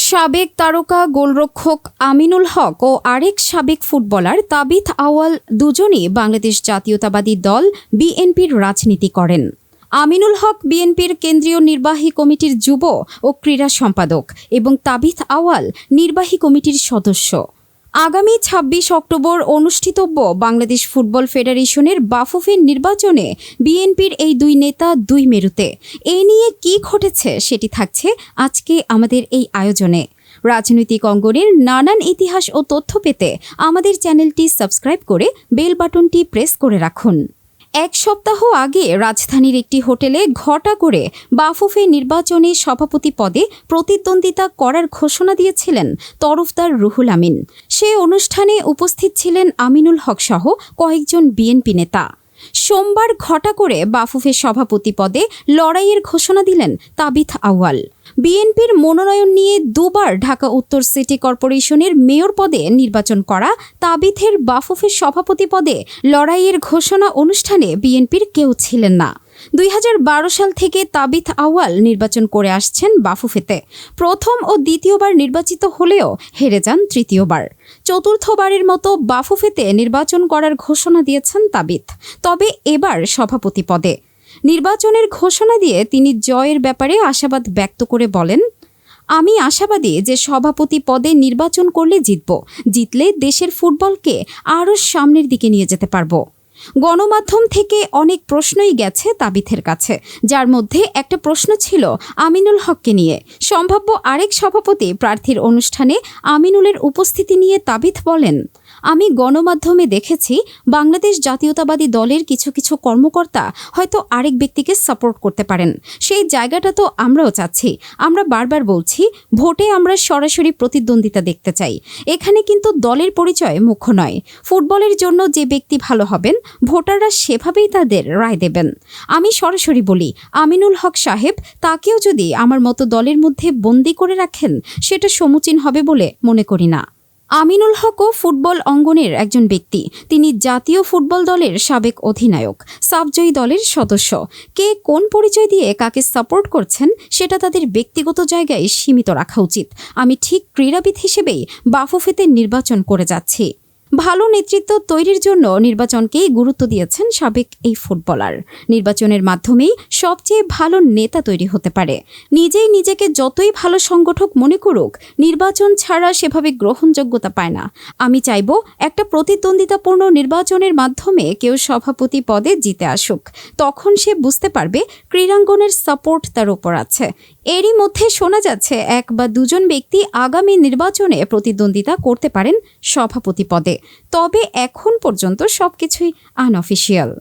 সাবেক তারকা গোলরক্ষক আমিনুল হক ও আরেক সাবেক ফুটবলার তাবিথ আউয়াল দুজনই বাংলাদেশ জাতীয়তাবাদী দল বিএনপির রাজনীতি করেন। আমিনুল হক বিএনপির কেন্দ্রীয় নির্বাহী কমিটির যুব ও ক্রীড়া সম্পাদক এবং তাবিথ আউয়াল নির্বাহী কমিটির সদস্য। আগামী ২৬ অক্টোবর অনুষ্ঠিতব্য বাংলাদেশ ফুটবল ফেডারেশনের বাফুফের নির্বাচনে বিএনপির এই দুই নেতা দুই মেরুতে। এ নিয়ে কী ঘটেছে সেটি থাকছে আজকে আমাদের এই আয়োজনে। রাজনৈতিক অঙ্গনের নানান ইতিহাস ও তথ্য পেতে আমাদের চ্যানেলটি সাবস্ক্রাইব করে বেল বাটনটি প্রেস করে রাখুন। এক সপ্তাহ আগে রাজধানীর একটি হোটেলে ঘটা করে বাফুফে নির্বাচনে সভাপতি পদে প্রতিদ্বন্দ্বিতা করার ঘোষণা দিয়েছিলেন তরফদার রুহুল আমিন। সে অনুষ্ঠানে উপস্থিত ছিলেন আমিনুল হক সহ কয়েকজন বিএনপি নেতা। সোমবার ঘটা করে বাফুফে সভাপতি পদে লড়াইয়ের ঘোষণা দিলেন তাবিথ আউয়াল। বিএনপির মনোনয়ন নিয়ে দুবার ঢাকা উত্তর সিটি কর্পোরেশনের মেয়র পদে নির্বাচন করা তাবিথের বাফুফে সভাপতি পদে লড়াইয়ের ঘোষণা অনুষ্ঠানে বিএনপির কেউ ছিলেন না। ২০১২ সাল থেকে তাবিথ আউয়াল নির্বাচন করে আসছেন বাফুফেতে। প্রথম ও দ্বিতীয়বার নির্বাচিত হলেও হেরে যান তৃতীয়বার। চতুর্থবারের মতো বাফুফেতে নির্বাচন করার ঘোষণা দিয়েছেন তাবিথ, তবে এবার সভাপতি পদে। নির্বাচনের ঘোষণা দিয়ে তিনি জয়ের ব্যাপারে আশাবাদ ব্যক্ত করে বলেন, আমি আশাবাদী যে সভাপতি পদে নির্বাচন করলে জিতলে দেশের ফুটবলকে আরও সামনের দিকে নিয়ে যেতে পারবো। গণমাধ্যম থেকে অনেক প্রশ্নই গেছে তাবিথের কাছে, যার মধ্যে একটা প্রশ্ন ছিল আমিনুল হককে নিয়ে। সম্ভাব্য আরেক সভাপতি প্রার্থীর অনুষ্ঠানে আমিনুলের উপস্থিতি নিয়ে তাবিথ বলেন, আমি গণমাধ্যমে দেখেছি বাংলাদেশ জাতীয়তাবাদী দলের কিছু কিছু কর্মকর্তা হয়তো আরেক ব্যক্তিকে সাপোর্ট করতে পারেন। সেই জায়গাটা তো আমরাও চাচ্ছি। আমরা বারবার বলছি, ভোটে আমরা সরাসরি প্রতিদ্বন্দ্বিতা দেখতে চাই। এখানে কিন্তু দলের পরিচয় মুখ্য নয়। ফুটবলের জন্য যে ব্যক্তি ভালো হবেন ভোটাররা সেভাবেই তাদের রায় দেবেন। আমি সরাসরি বলি, আমিনুল হক সাহেব, তাকেও যদি আমার মতো দলের মধ্যে বন্দি করে রাখেন সেটা সমীচীন হবে বলে মনে করি না। আমিনুল হকও ফুটবল অঙ্গনের একজন ব্যক্তি। তিনি জাতীয় ফুটবল দলের সাবেক অধিনায়ক, সাফজয়ী দলের সদস্য। কে কোন পরিচয় দিয়ে কাকে সাপোর্ট করছেন সেটা তাদের ব্যক্তিগত জায়গায় সীমিত রাখা উচিত। আমি ঠিক ক্রীড়াবিদ হিসেবেই বাফুফেতে নির্বাচন করে যাচ্ছি। ভালো নেতৃত্ব তৈরির জন্য নির্বাচনকেই গুরুত্ব দিয়েছেন সাবেক এই ফুটবলার। নির্বাচনের মাধ্যমেই সবচেয়ে ভালো নেতা তৈরি হতে পারে। নিজেই নিজেকে যতই ভালো সংগঠক মনে করুক, নির্বাচন ছাড়া সেভাবে গ্রহণযোগ্যতা পায় না। আমি চাইব একটা প্রতিদ্বন্দ্বিতাপূর্ণ নির্বাচনের মাধ্যমে কেউ সভাপতি পদে জিতে আসুক। তখন সে বুঝতে পারবে ক্রীড়াঙ্গনের সাপোর্ট তার উপর আছে। এরই মধ্যে শোনা যাচ্ছে এক বা দুজন ব্যক্তি আগামী নির্বাচনে প্রতিদ্বন্দ্বিতা করতে পারেন সভাপতি পদে। তবে এখন পর্যন্ত সবকিছুই আনঅফিসিয়াল।